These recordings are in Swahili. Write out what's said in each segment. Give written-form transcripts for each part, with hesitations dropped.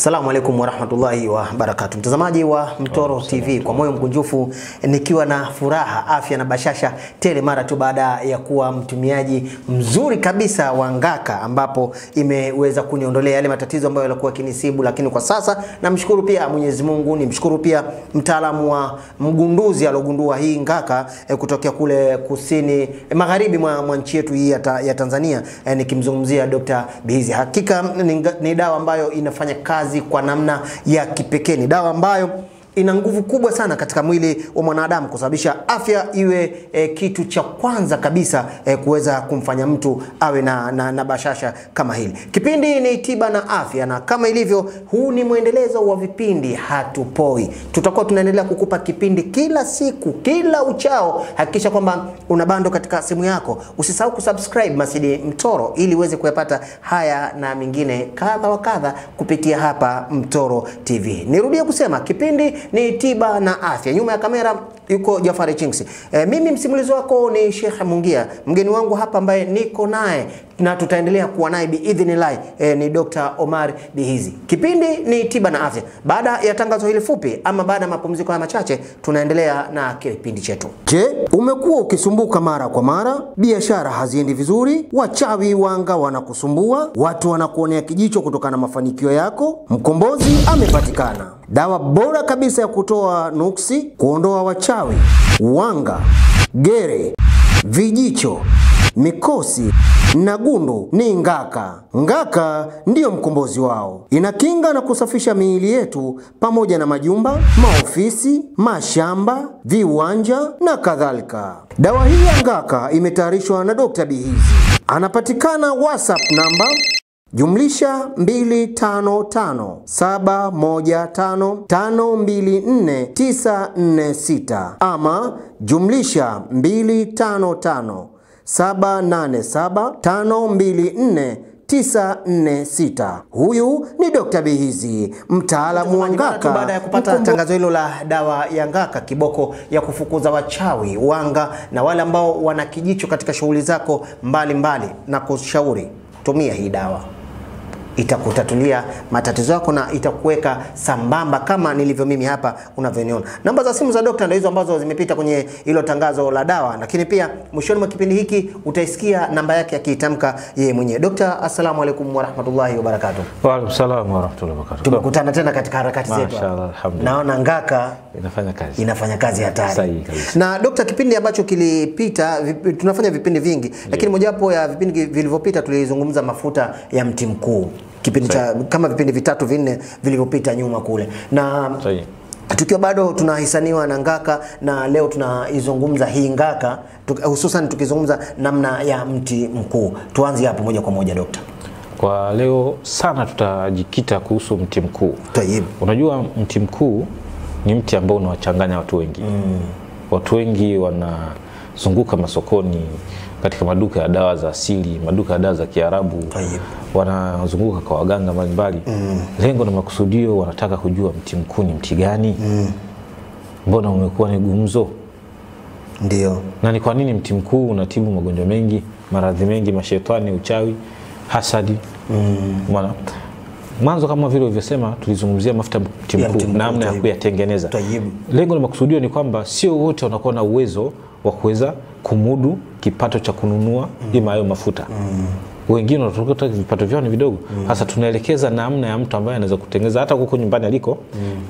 Assalamu alaikum warahmatullahi wabarakatuh. Mtazamaji wa Mtoro TV, kwa moyo mkunjufu nikiwa na furaha, afya na bashasha tele mara tu baada ya kuwa mtumiaji mzuri kabisa wa Ngaka, ambapo imeweza kuniondolea yale matatizo ambayo yalikuwa kinisibu. Lakini kwa sasa namshukuru pia Mwenyezi Mungu, nimshukuru pia mtaalamu wa mgunduzi alogundua hii Ngaka kutokea kule kusini magharibi mwa nchi yetu hii ya Tanzania, nikimzungumzia Dr. Bihizi. Hakika ni dawa ambayo inafanya kazi kwa namna ya kipekee. Ni dawa ambayo ina nguvu kubwa sana katika mwili wa mwanadamu kusababisha afya iwe kitu cha kwanza kabisa kuweza kumfanya mtu awe na bashasha kama hili. Kipindi ni Tiba na Afya, na kama ilivyo, huu ni mwendelezo wa vipindi Hatupoi. Tutakuwa tunaendelea kukupa kipindi kila siku, kila uchao. Hakikisha kwamba una bando katika simu yako. Usisahau kusubscribe Masjidi Mtoro ili uweze kuyapata haya na mingine kadha wa kadha kupitia hapa Mtoro TV. Nirudie kusema kipindi ni Tiba na Afya. Nyuma ya kamera yuko Jafari Chingsi. Mimi msimulizi wako ni Sheikh Mungia. Mgeni wangu hapa ambaye niko naye na tutaendelea kuwa naye biidhnillah ni Dr. Omar Bihizi. Kipindi ni Tiba na Afya. Baada ya tangazo hili fupi, ama baada ya mapumziko haya machache, tunaendelea na kipindi chetu. Je, umekuwa ukisumbuka mara kwa mara? Biashara haziendi vizuri? Wachawi wanga wanakusumbua? Watu wanakuonea kijicho kutokana na mafanikio yako? Mkombozi amepatikana. Dawa bora kabisa ya kutoa nuksi, kuondoa wachawi, wanga, gere, vijicho, mikosi na gundu ni Ngaka. Ngaka ndiyo mkombozi wao. Inakinga na kusafisha miili yetu pamoja na majumba, maofisi, mashamba, viwanja na kadhalika. Dawa hii ya Ngaka imetayarishwa na Dr. Bihizi. Anapatikana WhatsApp namba +2557155249446 ama +25578752446. Huyu ni Dr. Bihizi, mtaalamu wa Ngaka. Baada ya kupata tangazo hilo la dawa ya Ngaka, kiboko ya kufukuza wachawi, wanga na wale ambao wana kijicho katika shughuli zako mbalimbali, na kushauri tumia hii dawa. Itakutatulia matatizo yako na itakuweka sambamba kama nilivyo mimi hapa unavyoniona. Namba za simu za dokta ndio hizo ambazo zimepita kwenye hilo tangazo la dawa, lakini pia mwishoni mwa kipindi hiki utaisikia namba yake akitamka yeye mwenyewe. Dokta, assalamu alaikum warahmatullahi wabarakatuh. Wa alaikum salaam warahmatullahi wabarakatuh. Tumekutana tena katika harakati zetu. Mashaallah, alhamdulillah. Naona Ngaka inafanya kazi hatari. Sahihi kabisa. Na dokta, kipindi ambacho kilipita, tunafanya vipindi vingi, lakini mojawapo ya vipindi vilivyopita tulizungumza mafuta ya mti mkuu. Kipindi cha kama vipindi vitatu vinne vilivyopita nyuma kule. Na tukiwa bado tunahisaniwa na Ngaka, na leo tunaizungumza hii Ngaka, hususan tukizungumza namna ya mti mkuu. Tuanze hapo moja kwa moja dokta. Kwa leo sana tutajikita kuhusu mti mkuu. Tayeb. Unajua mti mkuu ni mti ambao unawachanganya watu wengi. Watu wengi wanazunguka masokoni, katika maduka ya dawa za asili, maduka ya dawa za Kiarabu. Tayeb. Wanazunguka kwa waganga mbalimbali. Lengo na makusudio, wanataka kujua mti mkuu ni mti gani. Mbona umekuwa ni gumzo? Ndio. Na ni kwa nini mti mkuu unatibu magonjwa mengi, maradhi mengi, mashetani, uchawi, hasadi? Mwanzo kama vile ulivyosema, tulizungumzia mafuta mti mkuu, namna ya kuyatengeneza. Lengo na makusudio ni kwamba sio wote wanakuwa na uwezo wa kuweza kumudu kipato cha kununua ima hayo mafuta. Wengine wanatoka vipato vyao ni vidogo. Sasa tunaelekeza namna ya mtu ambaye anaweza kutengeneza hata huko nyumbani aliko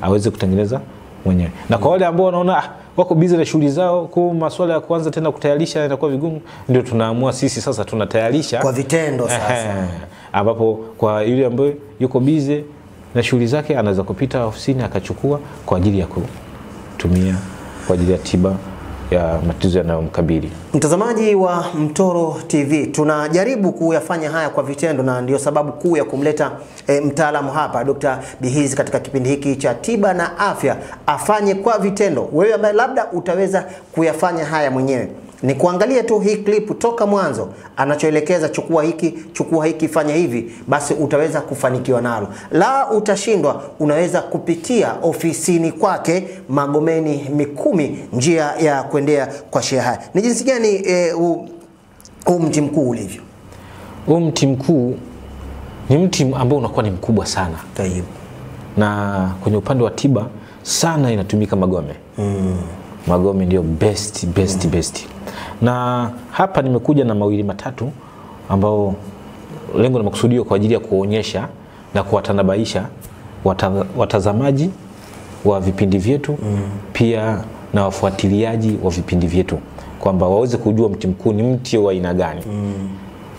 aweze kutengeneza mwenyewe. Na kwa wale ambao wanaona wako busy na shughuli zao, kwa masuala ya kuanza tena kutayarisha inakuwa vigumu, ndio tunaamua sisi sasa tunatayarisha kwa vitendo sasa. Ambapo kwa yule ambaye yuko busy na shughuli zake anaweza kupita ofisini akachukua kwa ajili ya kutumia kwa ajili ya tiba ya matatizo yanayomkabili. Mtazamaji wa Mtoro TV, tunajaribu kuyafanya haya kwa vitendo, na ndio sababu kuu ya kumleta mtaalamu hapa Dr. Bihizi katika kipindi hiki cha Tiba na Afya, afanye kwa vitendo. Wewe ambaye labda utaweza kuyafanya haya mwenyewe, ni kuangalia tu hii clip toka mwanzo, anachoelekeza chukua hiki, fanya hivi, basi utaweza kufanikiwa nalo. La utashindwa, unaweza kupitia ofisini kwake Magomeni Mikumi, njia ya kuendea kwa Sheikh. Ni jinsi gani mti mkuu ulivyo? Mti mkuu ni mti ambao unakuwa ni mkubwa sana. Tayeb. na kwenye upande wa tiba sana inatumika magome. Magome ndio best. Na hapa nimekuja na mawili matatu ambao lengo na makusudio kwa ajili ya kuonyesha na kuwatanabaisha watazamaji wa vipindi vyetu pia na wafuatiliaji wa vipindi vyetu kwamba waweze kujua mti mkuu ni mti wa aina gani.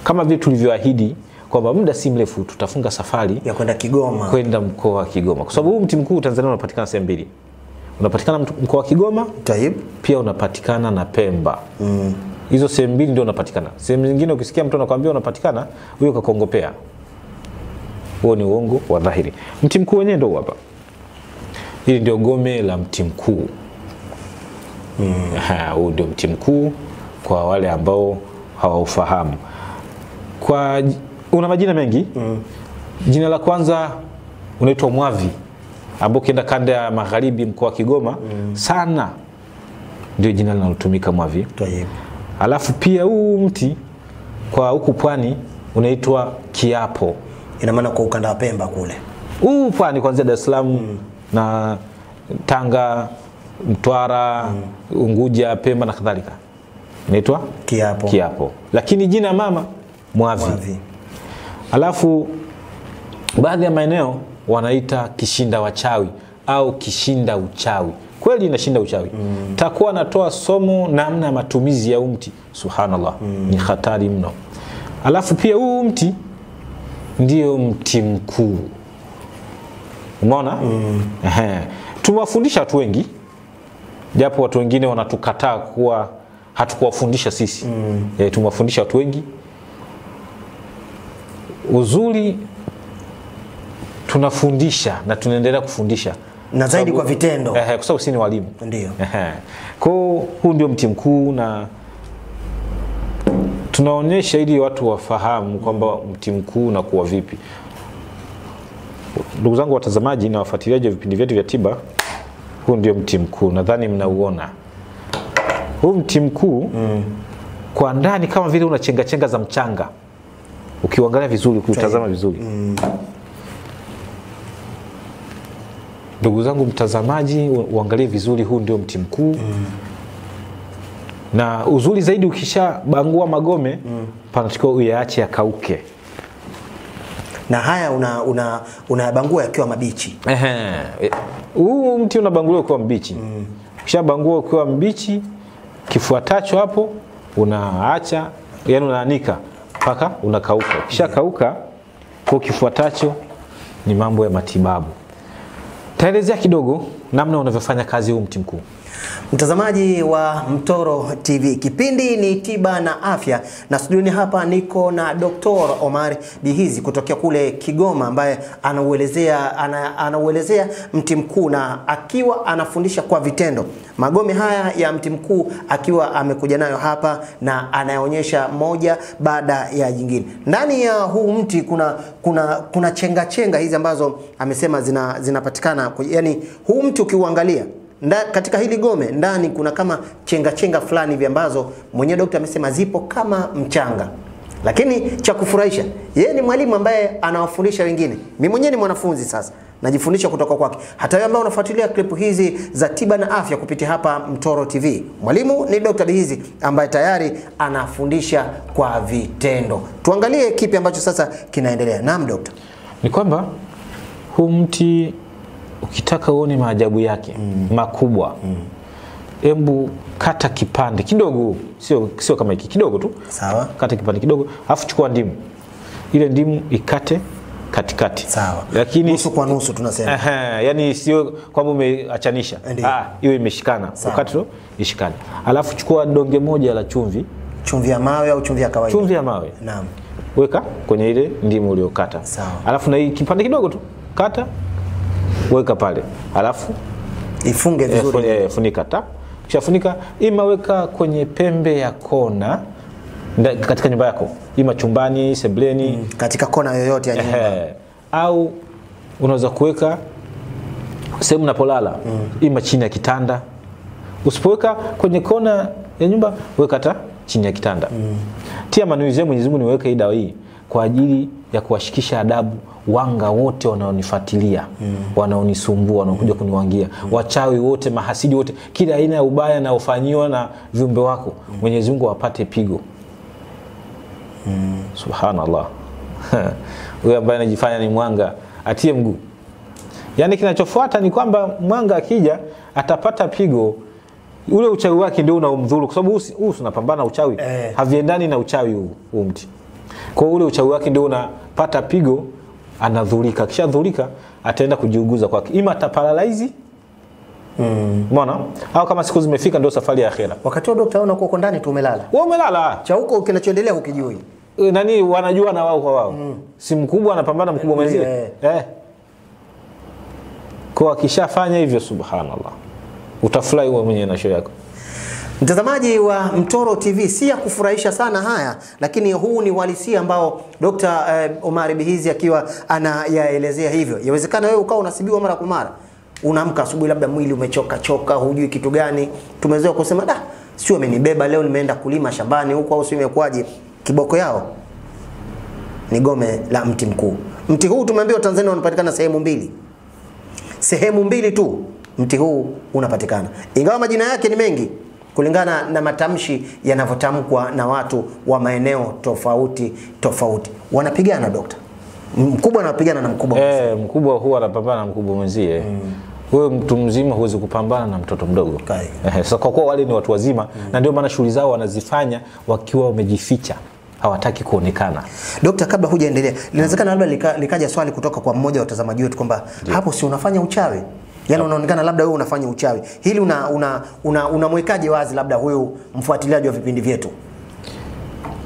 Kama vile tulivyoahidi kwamba muda si mrefu tutafunga safari ya kwenda Kigoma, kwenda mkoa wa Kigoma, kwa sababu huu mti mkuu Tanzania unapatikana sehemu mbili. Unapatikana mkoa wa Kigoma, pia unapatikana na Pemba. Hizo sehemu mbili ndio unapatikana. Sehemu nyingine ukisikia mtu anakuambia unapatikana, huyo kakongopea. Huo ni uongo wa dhahiri. Mti mkuu wenyewe ndio hapa. Hili ndio gome la mti mkuu. Huu ndio mti mkuu kwa wale ambao hawaufahamu. Una majina mengi. Jina la kwanza unaitwa mwavi, ambao kienda kanda ya magharibi mkoa wa Kigoma sana ndio jina linalotumika mwavi. Alafu pia huu mti kwa huku pwani unaitwa kiapo. Ina maana kwa ukanda wa Pemba kule. Huu pwani kuanzia Dar es Salaam na Tanga, Mtwara, Unguja, Pemba na kadhalika. Inaitwa kiapo. Lakini jina mama mwavi. Alafu baadhi ya maeneo wanaita kishinda wachawi au kishinda uchawi. Kweli inashinda uchawi. Takuwa natoa somo namna ya matumizi ya mti. Subhanallah. Ni hatari mno. Alafu pia huu mti ndio mti mkuu. Umeona? Tumewafundisha watu wengi. Japo watu wengine wanatukataa kuwa hatukuwafundisha sisi. Tumewafundisha watu wengi. Uzuri tunafundisha na tunaendelea kufundisha na zaidi kwa vitendo. Kwa sababu sisi ni walimu. Ndio. Kwa huu ndio mti mkuu na tunaonyesha ili watu wafahamu kwamba mti mkuu na kuwa vipi. Ndugu zangu watazamaji na wafuatiliaji wa vipindi vyetu vya tiba, huu ndio mti mkuu. Nadhani mnauona. Huu mti mkuu kwa ndani kama vile una chenga za mchanga. Ukiangalia vizuri, ukitazama vizuri. Ndugu zangu mtazamaji, uangalie vizuri, huu ndio mti mkuu. Na uzuri zaidi ukishabangua magome, panatakiwa uyaache yakauke. Na haya unabangua yakiwa mabichi. Huu mti unabanguliwa ukiwa mbichi. Ukishabangua ukiwa mbichi, kifuatacho hapo unaacha, yani unaanika mpaka unakauka. Ukishakauka, kwa kifuatacho ni mambo ya matibabu. Taelezea kidogo namna unavyofanya kazi huu mti mkuu. Mtazamaji wa Mtoro TV, kipindi ni tiba na afya, na studioni hapa niko na Dr. Omar Bihizi kutokea kule Kigoma, ambaye anauelezea mti mkuu na akiwa anafundisha kwa vitendo magome haya ya mti mkuu, akiwa amekuja nayo hapa na anaonyesha moja baada ya jingine. Ndani ya huu mti kuna chenga hizi ambazo amesema zinapatikana, yani huu mti ukiuangalia katika hili gome ndani kuna kama chenga fulani hivi ambazo mwenye daktari amesema zipo kama mchanga. Lakini cha kufurahisha, yeye ni mwalimu ambaye anawafundisha wengine. Mimi mwenyewe ni mwanafunzi sasa, najifundisha kutoka kwake. Hata wewe ambao unafuatilia clip hizi za tiba na afya kupitia hapa Mtoro TV, mwalimu ni Dr. Bihizi ambaye tayari anafundisha kwa vitendo. Tuangalie kipi ambacho sasa kinaendelea. Naam daktari. Ni kwamba huu mti ukitaka uone maajabu yake makubwa, embu kata kipande kidogo, sio kama hiki, kidogo tu. Sawa. Kata kipande kidogo, afu chukua ndimu. Ile ndimu ikate katikati. Sawa. Lakini nusu kwa nusu tunasema. Yani sio kwamba umeachanisha. Hiyo imeshikana. Wakati tu ishikane. Alafu chukua donge moja la chumvi. Chumvi ya mawe au chumvi ya kawaida? Chumvi ya mawe. Naam. Weka kwenye ile ndimu uliyokata. Sawa. Alafu na hii kipande kidogo tu kata, weka pale. Alafu ifunge vizuri. Funika ta. Kisha funika, ima weka kwenye pembe ya kona katika nyumba yako. Ima chumbani, sebuleni, katika kona yoyote ya nyumba. Au unaweza kuweka sehemu unapolala, ima chini ya kitanda. Usipoweka kwenye kona ya nyumba, weka ta chini ya kitanda. Tia manuizi ya Mwenyezi Mungu niweke hii dawa hii kwa ajili ya kuwashikisha adabu wanga wote wanaonifuatilia, wanaonisumbua, wanakuja kuniwangia, wachawi wote, mahasidi wote, kila aina ya ubaya na ufanyiwa na viumbe wako, Mwenyezi Mungu apate pigo. Subhanallah. Huyo ambaye anajifanya ni mwanga atie mguu. Yani kinachofuata ni kwamba mwanga akija atapata pigo. Ule uchawi wake ndio unaomdhuru, kwa sababu huu unapambana uchawi. Haviendani na uchawi huu mti. Kwa ule uchawi wake ndio unapata pigo, anadhurika. Kisha dhurika ataenda kujiuguza kwake. Ima ataparalyze. Umeona? Au kama siku zimefika ndio safari ya akhera. Wakati wa daktari unakuwa uko ndani tu umelala. Wewe umelala. Cha huko kinachoendelea hukijui. Nani wanajua na wao kwa wao. Si mkubwa anapambana mkubwa mwenzie. Kwa akishafanya hivyo, subhanallah, utafurahi wewe mwenyewe na show yako. Mtazamaji wa Mtoro TV, si ya kufurahisha sana haya, lakini huu ni uhalisia ambao Dr. Omar Bihizi akiwa anayaelezea hivyo. Yawezekana wewe ukao unasibiwa mara kwa mara. Unaamka asubuhi labda mwili umechoka, hujui kitu gani. Tumezoea kusema sio amenibeba leo nimeenda kulima shambani huko, au sio imekwaje. Kiboko yao ni gome la mti mkuu. Mti huu tumeambiwa Tanzania unapatikana sehemu mbili. Sehemu mbili tu mti huu unapatikana. Ingawa majina yake ni mengi kulingana na matamshi yanavyotamkwa na watu wa maeneo tofauti. Wanapigana dokta. Mkubwa anapigana na mkubwa mwenzie. Mkubwa huwa anapambana na mkubwa mwenzie. Wewe mtu mzima huwezi kupambana na mtoto mdogo. Sasa kwa kuwa wale ni watu wazima na ndio maana shughuli zao wanazifanya wakiwa wamejificha. Hawataki kuonekana. Dokta, kabla hujaendelea, linawezekana labda likaja swali kutoka kwa mmoja wa watazamaji wetu kwamba hapo si unafanya uchawi? Yaani unaonekana labda wewe unafanya uchawi. Hili unamwekaje wazi labda huyu mfuatiliaji wa vipindi vyetu?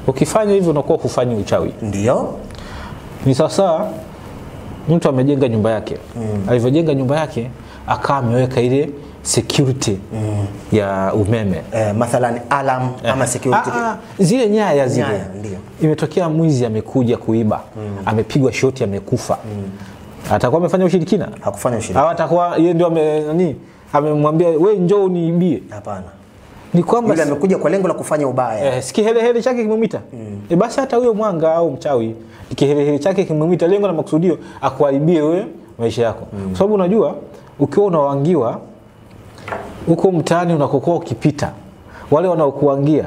Ukifanya hivyo unakuwa hufanyi uchawi. Ndio. Ni sasa mtu amejenga nyumba yake. Alivyojenga nyumba yake akawa ameweka ile security ya umeme. Mathalan alarm ama security. Zile nyaya zile. Ndio. Imetokea mwizi amekuja kuiba. Amepigwa shoti amekufa. Atakuwa amefanya ushirikina? Hakufanya ushirikina. Au atakuwa yeye ndio amemwambia wewe njoo uniibie? Hapana. Ni kwamba yule amekuja kwa lengo la kufanya ubaya. Kihelehele chake kimemwita. Basi hata huyo mwanga au mchawi, kihelehele chake kimemwita, lengo na makusudio akuharibie wewe maisha yako. Kwa sababu unajua ukiwa unawangiwa huko mtaani unakokuwa ukipita, wale wanaokuangia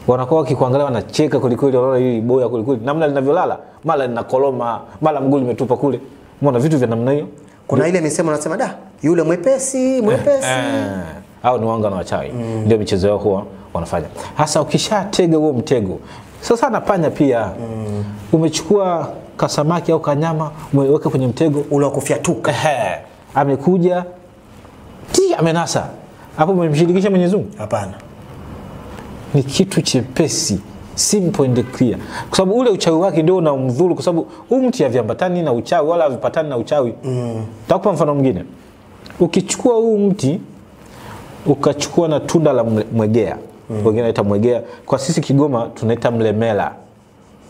wanakuwa wakikuangalia wanacheka kulikweli, wanaona hili boya kulikweli, namna linavyolala, mara linakoloma, mara mguu limetupa kule. Umeona vitu vya namna hiyo? Kuna ile misemo nasema yule mwepesi. Au ni wanga na wachawi. Ndio michezo yao huwa wanafanya. Hasa ukishatega huo mtego. Sasa anapanya pia. Umechukua kasamaki au kanyama umeweka kwenye mtego ule wa kufyatuka. Amekuja amenasa. Hapo umemshirikisha Mwenyezi Mungu? Hapana. Ni kitu chepesi, simple and clear. Kwa sababu ule uchawi wake ndio unamdhuru, kwa sababu huu mti haviambatani na uchawi wala havipatani na uchawi. Nitakupa mfano mwingine. Ukichukua huu mti ukachukua na tunda la mwegea, wengine wanaita mwegea, kwa sisi Kigoma tunaita mlemela.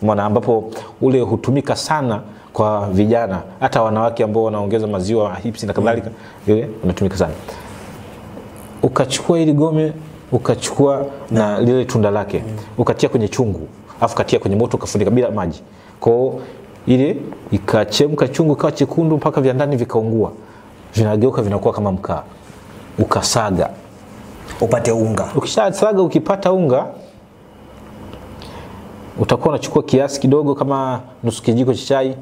Maana ambapo ule hutumika sana kwa vijana, hata wanawake ambao wanaongeza maziwa hips na kadhalika, ile unatumika sana. Ukachukua ile gome, ukachukua na lile tunda lake, ukatia kwenye chungu, afu katia kwenye moto ukafunika bila maji. Kwa ile ikachemka chungu kawa chekundu mpaka vya ndani vikaungua. Vinageuka vinakuwa kama mkaa. Ukasaga upate unga. Ukishasaga ukipata unga, utakuwa unachukua kiasi kidogo kama nusu kijiko cha chai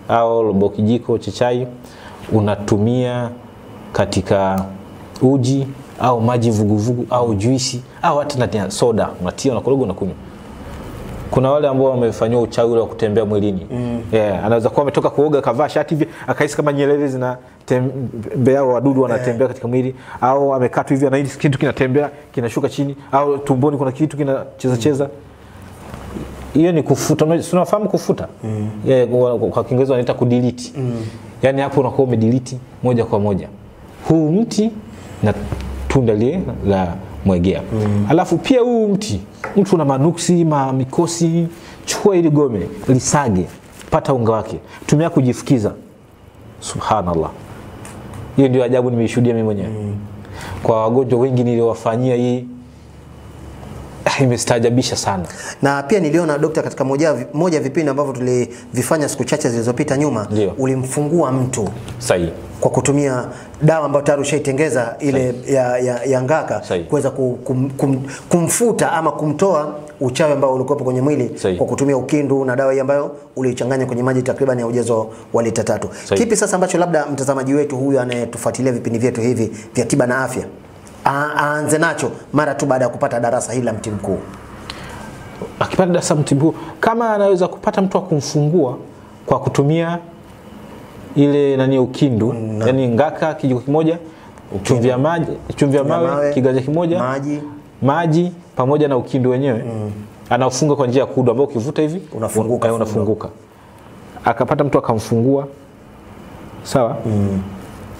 au robo kijiko cha chai, unatumia katika uji au maji vuguvugu au juisi au hata na soda, unatia na koroga na kunywa. Kuna wale ambao wamefanywa uchawi ule wa kutembea mwilini. Anaweza kuwa ametoka kuoga kavaa shati hivi akahisi kama nyelele zinatembea, wadudu wanatembea katika mwili, au amekata hivi na hili kitu kinatembea kinashuka chini, au tumboni kuna kitu kinacheza. Hiyo ni kufuta. Unafahamu kufuta? Kwa Kiingereza wanaita kudelete. Yaani hapo unakuwa umedelete moja kwa moja huu mti na tunda lile la mwegea. Alafu pia huu mtu una manuksi, mikosi, chukua ile gome, lisage, pata unga wake, tumia kujifukiza. Subhanallah. Hiyo ndio ajabu nimeishuhudia mimi mwenyewe. Kwa wagonjwa wengi niliowafanyia hii, Imestaajabisha sana. Na pia niliona dokta katika moja vipindi ambavyo tulivifanya siku chache zilizopita nyuma, ulimfungua mtu sahihi kwa kutumia dawa ambayo tayari ushaitengeza ile ya ngaka kuweza kumfuta ama kumtoa uchawi ambao ulikuwa kwenye mwili kwa kutumia ukindu na dawa hii ambayo ulichanganya kwenye maji takriban ya ujazo wa lita 3. Kipi sasa ambacho labda mtazamaji wetu huyu anayetufuatilia vipindi vyetu hivi vya tiba na afya aanze nacho mara tu baada ya kupata darasa hili la mti mkuu? Akipata darasa mti mkuu, kama anaweza kupata mtu kumfungua kwa kutumia ile ukindu, yani ngaka kijiko kimoja, chumvi ya mawe kiganja kimoja, maji pamoja na ukindu wenyewe, anafunga kwa njia ya kudu ambao ukivuta hivi unafunguka. Akapata mtu akamfungua, sawa?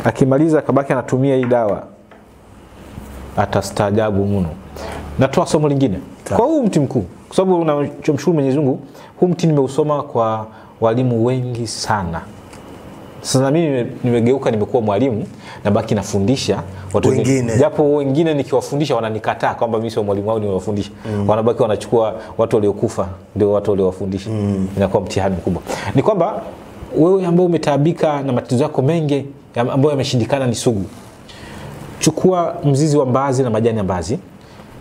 Akimaliza akabaki anatumia hii dawa, atastaajabu mno. Natoa somo lingine kwa huu mti mkuu, kwa sababu unamshukuru Mwenyezi Mungu, huu mti nimeusoma kwa walimu wengi sana. Sasa mimi nimegeuka, nimekuwa mwalimu na baki nafundisha watu wengine. Japo wengine nikiwafundisha wananikataa kwamba mimi sio mwalimu wao, niwafundisha. Wanabaki wanachukua watu waliokufa ndio watu waliowafundisha. Inakuwa mtihani mkubwa. Ni kwamba wewe ambao umetaabika na matatizo yako mengi ambayo yameshindikana ni sugu, chukua mzizi wa mbaazi na majani ya mbaazi,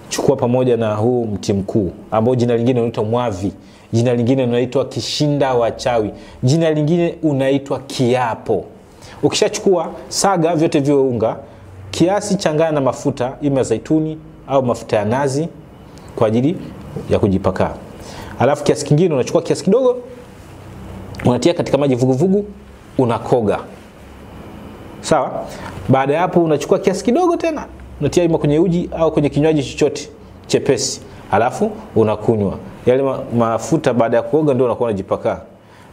chukua pamoja na huu mti mkuu ambao jina lingine unaitwa mwavi, jina lingine unaitwa kishinda wachawi, jina lingine unaitwa kiapo. Ukishachukua, saga vyote viwe unga, kiasi changanya na mafuta ima zaituni au mafuta ya nazi kwa ajili ya kujipaka. Alafu kiasi kingine unachukua kiasi kidogo, unatia katika maji vuguvugu, unakoga. Sawa? Baada ya hapo unachukua kiasi kidogo tena, unatia ima kwenye uji au kwenye kinywaji chochote chepesi. Alafu unakunywa. Yale mafuta baada ya kuoga ndio unakuwa unajipaka.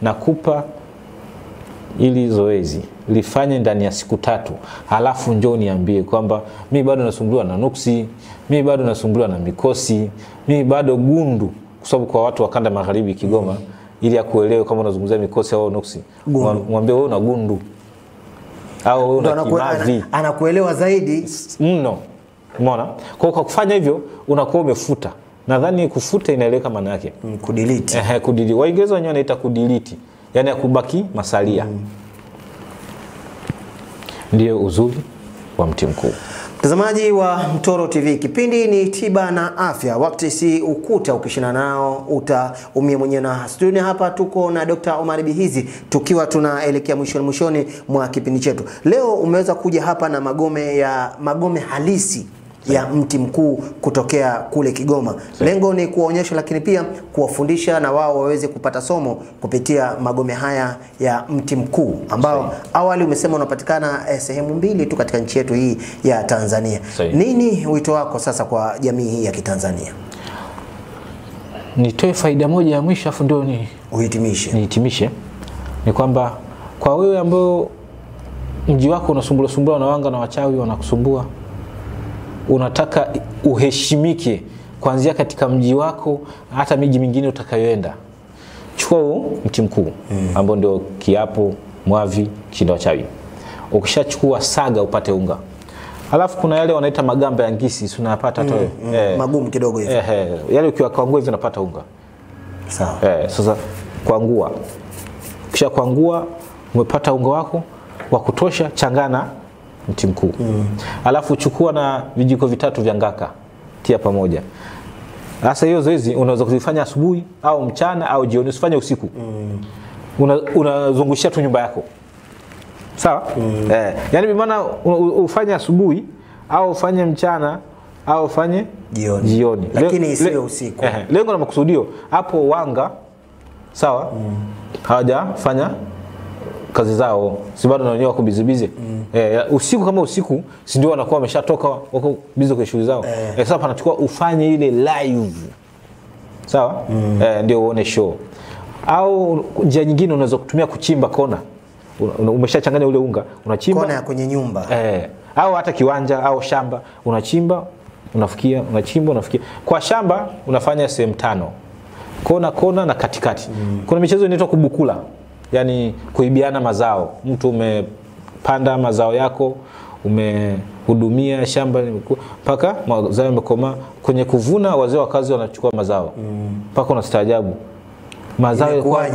Nakupa ili zoezi lifanye ndani ya siku 3. Halafu njoo niambie kwamba mimi bado nasumbuliwa na nuksi, mimi bado nasumbuliwa na mikosi, mimi bado gundu, kwa sababu kwa watu wa kanda magharibi Kigoma, ili akuelewe kama unazungumzia mikosi au nuksi, mwambie wewe una gundu au una kimavi, anakuelewa zaidi mno. Umeona? Kwa kufanya hivyo unakuwa umefuta. Nadhani kufuta inaeleweka maana yake. Kudelete. Kudelete. Waingereza wenyewe wanaita kudelete. Yaani ya kubaki masalia. Ndio uzuri wa mti mkuu. Mtazamaji wa Mtoro TV, kipindi ni tiba na afya. Wakati si ukuta, ukishina nao utaumia mwenyewe. Na studio hapa tuko na Dr. Omar Bihizi, tukiwa tunaelekea mwishoni mwa kipindi chetu. Leo umeweza kuja hapa na magome halisi ya mti mkuu kutokea kule Kigoma. Lengo ni kuwaonyesha, lakini pia kuwafundisha na wao waweze kupata somo kupitia magome haya ya mti mkuu ambao awali umesema unapatikana sehemu 2 tu katika nchi yetu hii ya Tanzania. Nini wito wako sasa kwa jamii hii ya Kitanzania? Nitoe faida moja ya mwisho afu ndio nihitimishe. Ni kwamba kwa wewe ambao mji wako unasumbua na wanga na wachawi wanakusumbua, unataka uheshimike kuanzia katika mji wako hata miji mingine utakayoenda, chukua mti mkuu ambao ndio kiapo, mwavi, kishinda wachawi. Ukishachukua, saga upate unga. Alafu kuna yale wanaita magamba ya ngisi, unayapata toyo. Magumu kidogo hivi. Yale ukiwakwangua hivi unapata unga. Sawa. Sasa kwangua. Kisha kwangua, umepata unga wako wa kutosha, changana mti mkuu. Alafu chukua na vijiko 3 vya ngaka, tia pamoja. Sasa hiyo zoezi unaweza kufanya asubuhi au mchana au jioni, usifanye usiku. Unazungushia tu nyumba yako. Sawa? Yaani bi maana ufanye asubuhi au ufanye mchana au ufanye jioni. Lakini isiwe usiku. Lengo na makusudio hapo wanga, sawa? Hawajafanya kazi zao, si bado na wenyewe wako bizibize. Usiku kama usiku, si ndio wanakuwa wameshatoka, wako bizi kwa shughuli zao. Sasa panachukua ufanye ile live. Sawa? Ndio uone show. Au njia nyingine unaweza kutumia kuchimba kona. Umeshachanganya ule unga, unachimba kona ya kwenye nyumba. Au hata kiwanja au shamba, unachimba, unafikia, unachimba, unafikia. Kwa shamba unafanya sehemu 5. Kona na katikati. Kuna michezo inaitwa kubukula. Yaani kuibiana mazao. Mtu umepanda mazao yako, umehudumia shamba mpaka mazao yamekomaa, kwenye kuvuna wazee wa kazi wanachukua mazao mpaka unastaajabu mazao kwa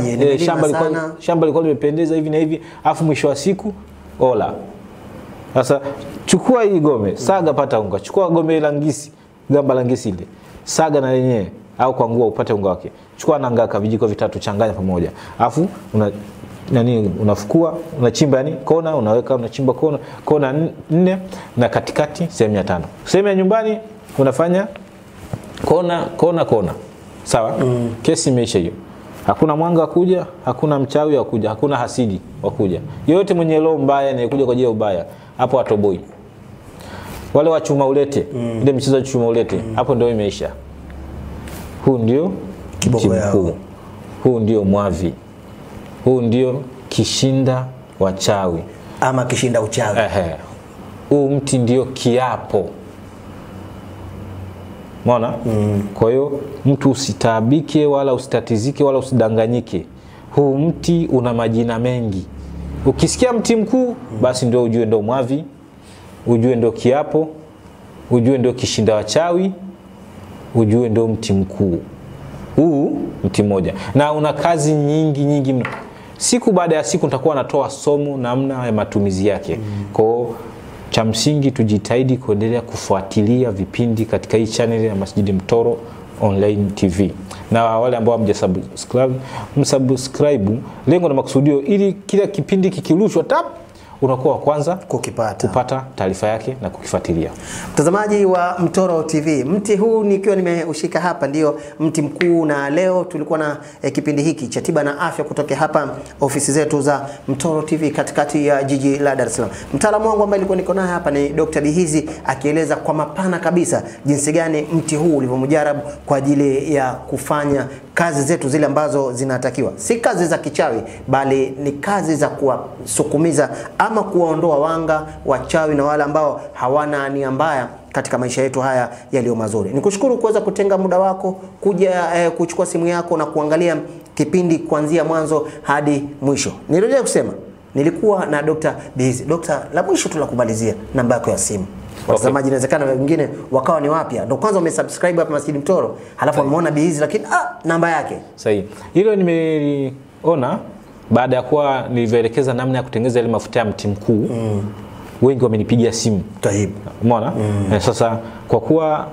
shamba liko limependeza hivi na hivi, afu mwisho wa siku ola. Sasa chukua hii gome, saga pata unga, chukua gome la ngisi, gamba la ngisi ile, saga na lenyewe au kwangua upate unga wake. Chukua na ngaka vijiko 3 changanya pamoja. Afu unafukua, unachimba kona, unachimba kona 4 na katikati sehemu ya 5. Sehemu ya nyumbani unafanya kona. Sawa? Kesi imeisha hiyo. Hakuna mwanga wakuja, hakuna mchawi wakuja, hakuna hasidi wakuja. Yote mwenye roho mbaya anayekuja kwa ajili ya ubaya, hapo atoboi. Wale wa chuma ulete, ile mchezo wa chuma ulete, hapo ndio imeisha. Huu ndio kiboko yao. Huu ndio mwavi. Huu ndio kishinda wachawi ama kishinda uchawi. Huu mti ndio kiapo. Umeona? Kwa hiyo mtu usitaabike wala usitatizike wala usidanganyike. Huu mti una majina mengi. Ukisikia mti mkuu basi ndio ujue ndio mwavi, ujue ndio kiapo, ujue ndio kishinda wachawi, ujue ndio mti mkuu. Huu mti mmoja na una kazi nyingi mno. Siku baada ya siku nitakuwa natoa somo namna ya matumizi yake. Kwa hiyo cha msingi tujitahidi kuendelea kufuatilia vipindi katika hii channel ya Masjid Mtoro Online TV. Na wale ambao msubscribe, lengo na makusudio ili kila kipindi kikirushwa unakuwa wa kwanza kupata taarifa yake na kukifuatilia. Mtazamaji wa Mtoro TV, mti huu nikiwa nimeushika hapa ndio mti mkuu, na leo tulikuwa na kipindi hiki cha tiba na afya kutoka hapa ofisi zetu za Mtoro TV katikati ya jiji la Dar es Salaam. Mtaalamu wangu ambaye nilikuwa niko naye hapa ni Dr. Bihizi akieleza kwa mapana kabisa jinsi gani mti huu ulivyomujarabu kwa ajili ya kufanya kazi zetu zile ambazo zinatakiwa. Si kazi za kichawi bali ni kazi za kuwasukumiza ama kuwaondoa wanga, wachawi na wale ambao hawana nia mbaya katika maisha yetu haya yaliyo mazuri. Nikushukuru kuweza kutenga muda wako kuja kuchukua simu yako na kuangalia kipindi kuanzia mwanzo hadi mwisho. Nirejea kusema nilikuwa na Dr. Bihizi. Dr. la mwisho tu la kumalizia, namba yako ya simu. Watazamaji inawezekana wengine wakawa ni wapya. Ndio kwanza umesubscribe hapa Masjid Mtoro, halafu umeona Bihizi lakini namba yake. Sahihi. Hilo nimeliona baada ya kuwa nilivyoelekeza namna ya kutengeneza ile mafuta ya mti mkuu. Wengi wamenipigia simu. Tahibu. Umeona? Sasa kwa kuwa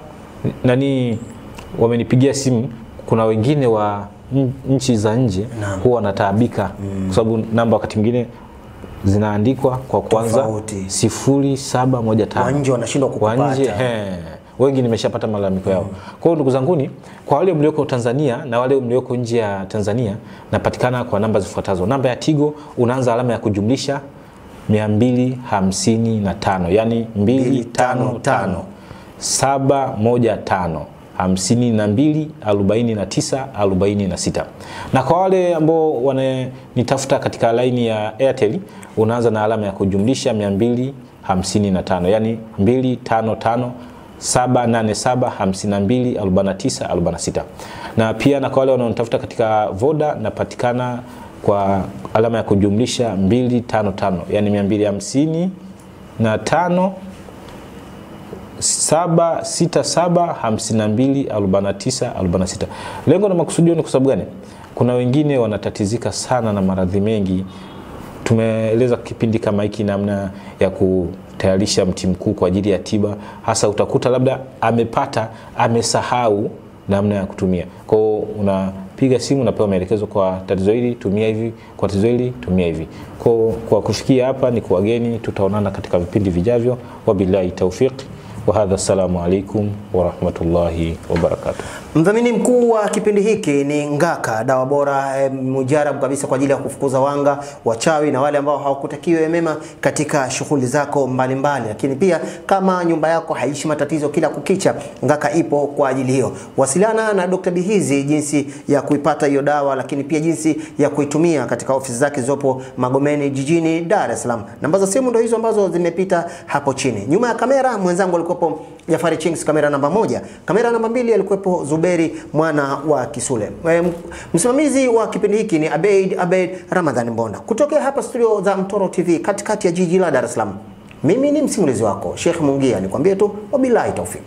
wamenipigia simu, kuna wengine wa nchi za nje huwa wanataabika kwa sababu namba wakati mwingine zinaandikwa kwa kwanza 0715. Wanje wanashindwa kukupata. Wengi nimeshapata malalamiko yao. Kwa hiyo ndugu zanguni, kwa wale mlioko Tanzania na wale mlioko nje ya Tanzania, napatikana kwa namba zifuatazo. Namba ya Tigo unaanza alama ya kujumlisha 255, yani 255 715 52 49 46. Na kwa wale ambao wananitafuta katika line ya Airtel unaanza na alama ya kujumlisha 255, yani 255 787 52 49 46. Na pia na kwa wale wanaonitafuta katika Voda napatikana kwa alama ya kujumlisha 255, yani 255 767 52 49 46. Lengo na makusudio ni kwa sababu gani? Kuna wengine wanatatizika sana na maradhi mengi. Tumeeleza kipindi kama hiki namna ya kutayarisha mti mkuu kwa ajili ya tiba. Hasa utakuta labda amesahau namna ya kutumia. Kwa hiyo unapiga simu unapewa maelekezo, kwa tatizo hili tumia hivi, kwa tatizo hili tumia hivi. Kwa kufikia hapa ni kuwageni, tutaonana katika vipindi vijavyo. Wabillahi tawfiq. Wa hadha, assalamu alaikum wa rahmatullahi wa barakatuh. Mdhamini mkuu wa kipindi hiki ni Ngaka, dawa bora mujarabu kabisa kwa ajili ya kufukuza wanga, wachawi na wale ambao hawakutakiwe mema katika shughuli zako mbalimbali. Lakini pia kama nyumba yako haishi matatizo kila kukicha, Ngaka ipo kwa ajili hiyo. Wasiliana na Dr. Bihizi jinsi ya kuipata hiyo dawa, lakini pia jinsi ya kuitumia katika ofisi zake zopo Magomeni jijini Dar es Salaam. Namba za simu ndio hizo ambazo zimepita hapo chini. Nyuma ya kamera mwenzangu alikuwa Jafari Chinks, kamera namba 1. Kamera namba 2 alikuwepo Zuberi mwana wa Kisule. Msimamizi wa kipindi hiki ni Abeid Ramadhani Mbonda. Kutokea hapa studio za Mtoro TV katikati ya jiji la Dar es Salaam. Mimi ni msimulizi wako Sheikh Mungia, nikwambie tu wabillahi taufik.